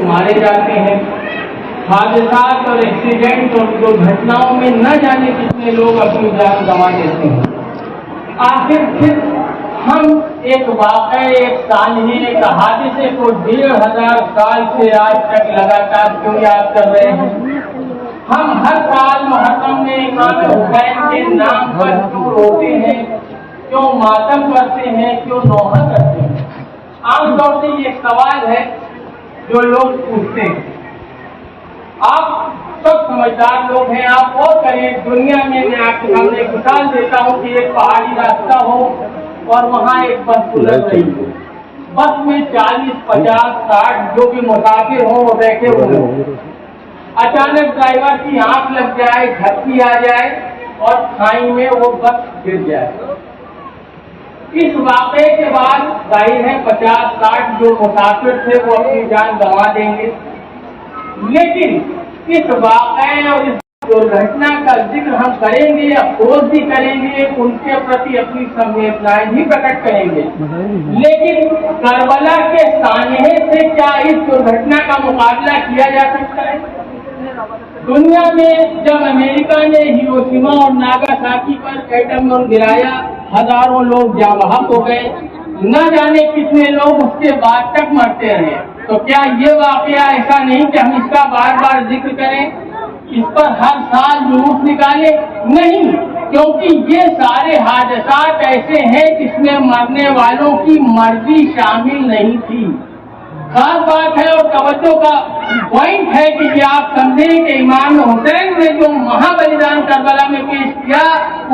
मारे जाते हैं। हादसात और एक्सीडेंट और दुर्घटनाओं में न जाने कितने लोग अपनी जान गंवा देते हैं। आखिर फिर हम एक वाक़या, एक सानही, एक हादसे को 1500 साल से आज तक लगातार क्यों याद कर रहे हैं? हम हर साल मुहर्रम में इमाम हुसैन के नाम पर क्यों रोते हैं, क्यों मातम करते हैं, क्यों नौहा करते हैं? आमतौर से ये सवाल है जो लोग पूछते हैं। आप सब समझदार लोग हैं, आप और करें, दुनिया में मैं आपके सामने एक मिसाल देता हूँ कि एक पहाड़ी रास्ता हो और वहाँ एक बस गुजर रही हो। बस में 40, 50, 60 जो भी मुसाफिर हो वो बैठे हुए हो। अचानक ड्राइवर की आंख लग जाए, झपकी आ जाए और खाई में वो बस गिर जाए। इस वाक़े के बाद जाहिर है 50, 60 जो मुसाफिर थे वो अपनी जान गंवा देंगे। लेकिन इस वाक़े और इस दुर्घटना का जिक्र हम करेंगे, अफसोस भी करेंगे, उनके प्रति अपनी संवेदनाएं भी प्रकट करेंगे। लेकिन करबला के सानहे से क्या इस दुर्घटना का मुकाबला किया जा सकता है? दुनिया में जब अमेरिका ने हिरोशिमा और नागासाकी पर एटम बम गिराया, हजारों लोग जाँ बहक हो गए, न जाने कितने लोग उसके बाद तक मरते रहे। तो क्या ये वाकया ऐसा नहीं कि हम इसका बार बार जिक्र करें, इस पर हर साल जुलूस निकालें? नहीं, क्योंकि ये सारे हादसात ऐसे हैं जिसमें मरने वालों की मर्जी शामिल नहीं थी। खास बात है और तवज्जो का पॉइंट है कि ये आप समझें कि इमाम हुसैन ने जो महाबलिदान करबला में पेश किया,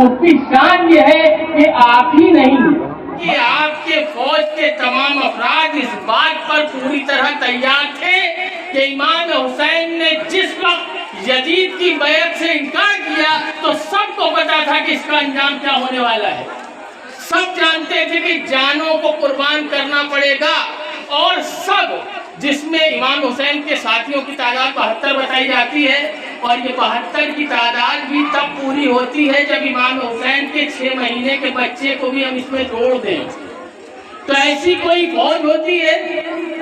उसकी शान ये है कि आप ही नहीं कि आपके फौज के तमाम अफराद इस बात पर पूरी तरह तैयार थे कि इमाम हुसैन ने जिस वक्त यजीद की बैत से इनकार किया तो सबको पता था कि इसका अंजाम क्या होने वाला है। सब जानते थे कि जानों को कुर्बान करना पड़ेगा और सब, जिसमें इमाम हुसैन के साथियों की तादाद 72 बताई जाती है और ये 72 की तादाद भी तब पूरी होती है जब इमाम हुसैन के 6 महीने के बच्चे को भी हम इसमें जोड़ दें। तो ऐसी कोई फौज होती है,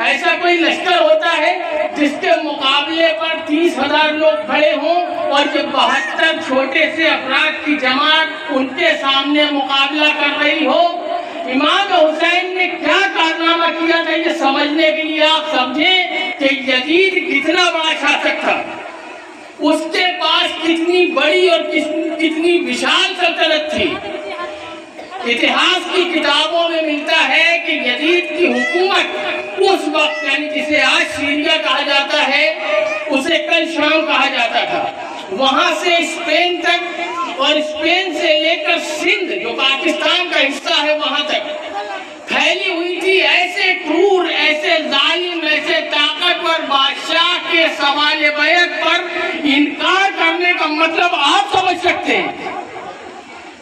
ऐसा कोई लश्कर होता है जिसके मुकाबले पर 30,000 लोग खड़े हों और ये 72 छोटे से अफराद की जमात उनके सामने मुकाबला कर रही हो। इमाम हुसैन ने क्या कारनामा किया था ये समझने के लिए आप समझें कि यजीद कितना बड़ा शासक था, उसके पास कितनी बड़ी और कितनी विशाल सल्तनत थी। इतिहास की किताबों में मिलता है कि यजीद की हुकूमत उस वक्त, यानी जिसे आज सीरिया कहा जाता है, उसे कल शाम कहा जाता था, वहां से स्पेन तक और स्पेन से लेकर सिंध जो पाकिस्तान का हिस्सा है वहां तक फैली हुई थी। ऐसे क्रूर, ऐसे जालिम, ऐसे ताकतवर बादशाह के सवाल बैत पर इनकार करने का मतलब आप समझ सकते हैं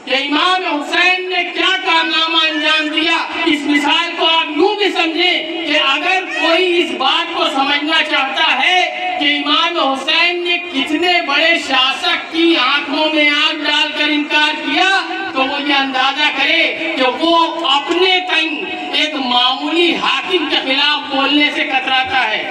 कि इमाम हुसैन ने क्या कारनामा अंजाम दिया। इस मिसाल को आप यूं भी समझें कि अगर कोई इस बात को समझना चाहता है कि इमाम हुसैन ने कितने बड़े शासक की आंखों में आग डालकर इनकार किया, तो वो ये अंदाजा करे कि वो अपने तंग एक मामूली हाकिम के खिलाफ बोलने से कतराता है,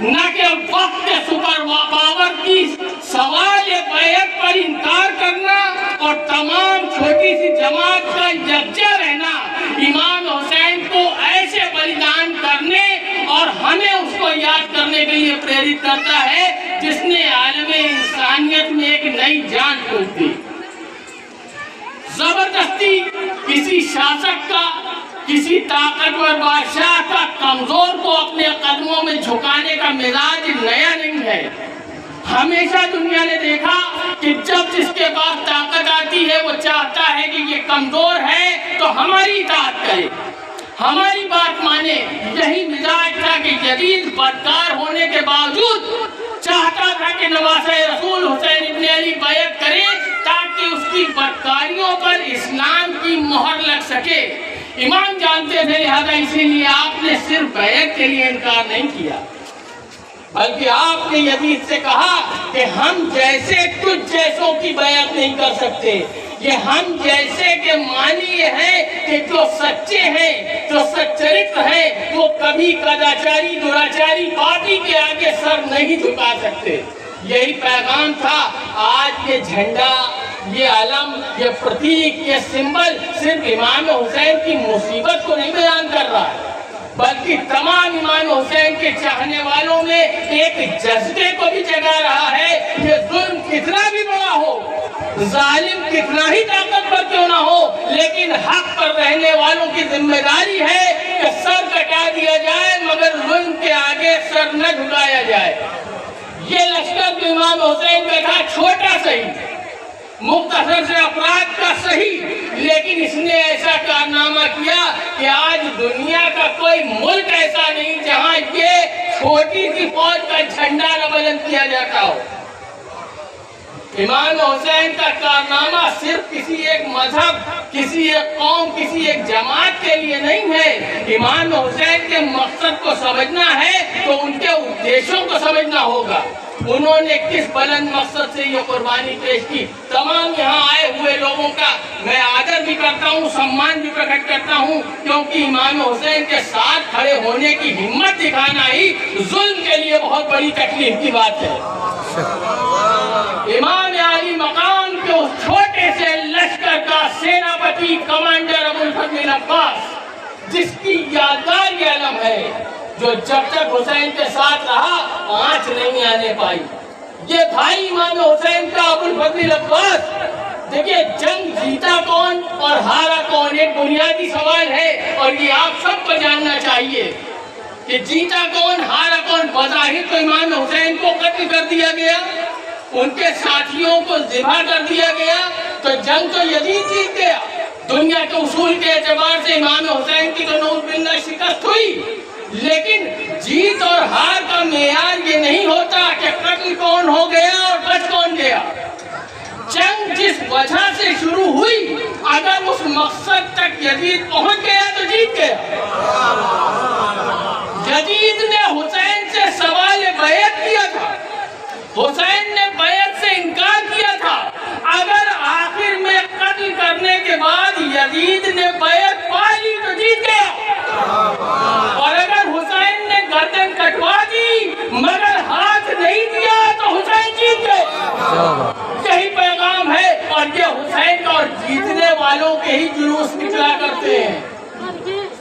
न कि वक्त के सुपर पावर की सवाल बैत पर इनकार करना और तमाम छोटी सी जमात का यकजा रहना इमाम हुसैन को ऐसे बलिदान करने और हमें उसको याद करने के लिए प्रेरित करता है जिसने आलमे इंसानियत में एक नई जान फूंक दी। जबरदस्ती किसी शासक का, किसी ताकतवर बादशाह का कमजोर को अपने कदमों में झुकाने का मिजाज नया नहीं है। हमेशा दुनिया ने देखा कि जब जिसके पास ताकत आती है वो चाहता है कि ये कमजोर है तो हमारी इताअत करे, हमारी बात माने। यही मिजाज था कि यजीद बदकार होने के बावजूद चाहता था कि नवासे रसूल हुसैन इब्न अली बैत करे ताकि उसकी बदकारियों पर इस्लाम की मोहर लग सके। इमाम जानते थे, लिहाजा इसीलिए आपने सिर्फ बैत के लिए इनकार नहीं किया, बल्कि आपने यजीद से कहा कि हम जैसे तुझ जैसों की बैत नहीं कर सकते, یہ ہم جیسے کہ مانی ہیں کہ جو سچے ہیں، جو سچرت ہیں، وہ کبھی کداچاری دراچاری پارٹی کے آگے سر نہیں جھکا سکتے۔ یہی پیغام تھا۔ آج یہ جھنڈا، یہ علم، یہ پرتیک، یہ سمبل صرف امام حسین کی مصیبت کو نہیں بیان کر رہا ہے، بلکہ تمام امام حسین کے چاہنے والوں میں ایک جذبے کو بھی جگا رہا ہے کہ ظلم کتنا بھی بڑا ہو، ظالم کتنا ہی طاقتور کیوں نہ ہو، لیکن حق پر رہنے والوں کی ذمہ داری ہے کہ سر کٹا دیا جائے مگر ظلم کے آگے سر نہ جھکایا جائے۔ یہ لشکر جو امام حسین میں تھا، چھوٹا صحیح، مختصر سے افراد کا صحیح، لیکن اس نے ایسا کارنامہ کیا کہ آج دنیا کا کوئی ملک ایسا نہیں جہاں یہ چھوٹی سی فوج کا جھنڈا نہ بلند کیا جاتا ہو۔ امام حسین کا کارنامہ صرف کسی ایک مذہب، کسی ایک قوم، کسی ایک جماعت کے لیے نہیں ہے۔ امام حسین کے مقصد کو سمجھنا ہے تو ان کے ادیشوں کو سمجھنا ہوگا۔ انہوں نے کس بلند مقصد سے یہ قربانی پیش کی۔ تمام یہاں آئے ہوئے لوگوں کا میں آدر بھی کرتا ہوں، سمان بھی پرکٹ کرتا ہوں، کیونکہ امام حسین کے ساتھ کھڑے ہونے کی ہمت دکھانا ہی ظلم کے لیے بہت بڑی تکلیف کی بات ہے۔ امام علی مقام کے اس چھوٹے سے لشکر کا سیناپتی کمانڈر ابو الفضل عباس، جس کی یادگار یہ علم ہے، جو جب تک حسین کے ساتھ رہا آنچ نہیں آنے پائی۔ یہ بھائی امام حسین کا ابو الفضل عباس۔ دیکھیے، جنگ جیتا کون اور ہارا کون ایک بنیادی سوال ہے، اور یہ آپ سب کو جاننا چاہیے کہ جیتا کون ہارا کون۔ بظاہر تو امام حسین کو قتل کر دیا گیا، ان کے ساتھیوں کو ذبح کر دیا گیا، تو جنگ تو یزید جیت گیا۔ دنیا کے اصول کے اعتبار سے امام حسین کی تو نعوذ باللہ شکست ہوئی، لیکن جیت اور ہار کا معیار یہ نہیں ہوتا کہ قتل کون ہو گیا اور بچ کون گیا۔ جنگ جس وجہ سے شروع ہوئی، اگر اس مقصد تک یزید پہنچ گیا تو جیت گیا۔ یزید نے حسین سے سوال بیعت کیا تھا، حسین نے بیعت سے انکار کیا تھا۔ اگر آخر میں قتل کرنے کے بعد یزید نے بیعت پا لی تو جیت گیا، اور اگر حسین نے گردن کٹوا دی مگر ہاتھ نہیں دیا تو حسین جیت گئے۔ یہی پیغام ہے، اور یہ حسین اور جیتنے والوں کے ہی جلوس نکلا کرتے ہیں۔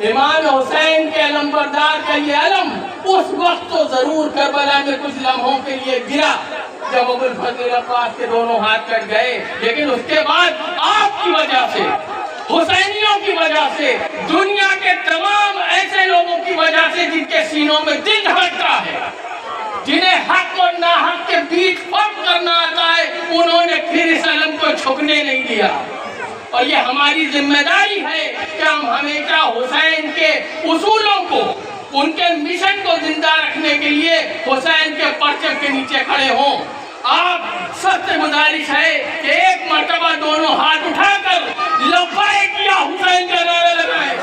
امام حسین کے علمبردار کا یہ علم اس وقت تو ضرور کربلا میں کچھ لمحوں کے لیے گرا جب ابو الفضل عباس کے دونوں ہاتھ کٹ گئے، لیکن اس کے بعد آپ کی وجہ سے، حسینیوں کی وجہ سے، دنیا کے تمام ایسے لوگوں کی وجہ سے جن کے سینوں میں دل دھڑکتا ہے، جنہیں حق اور ناحق کے بیچ فرق کرنا آتا ہے، انہوں نے پھر اس علم کو جھکنے نہیں دیا۔ اور یہ ہماری ذمہ داری ہے کہ ہم ہمیشہ حسین کے اصولوں کو، ان کے مشن کو زندہ رکھنے کے لیے حسین کے پرچم کے نیچے کھڑے ہوں۔ آپ سب سے گزارش ہے کہ ایک مرتبہ دونوں ہاتھ اٹھا کر لبیک یا حسین کا نعرہ لگائیں۔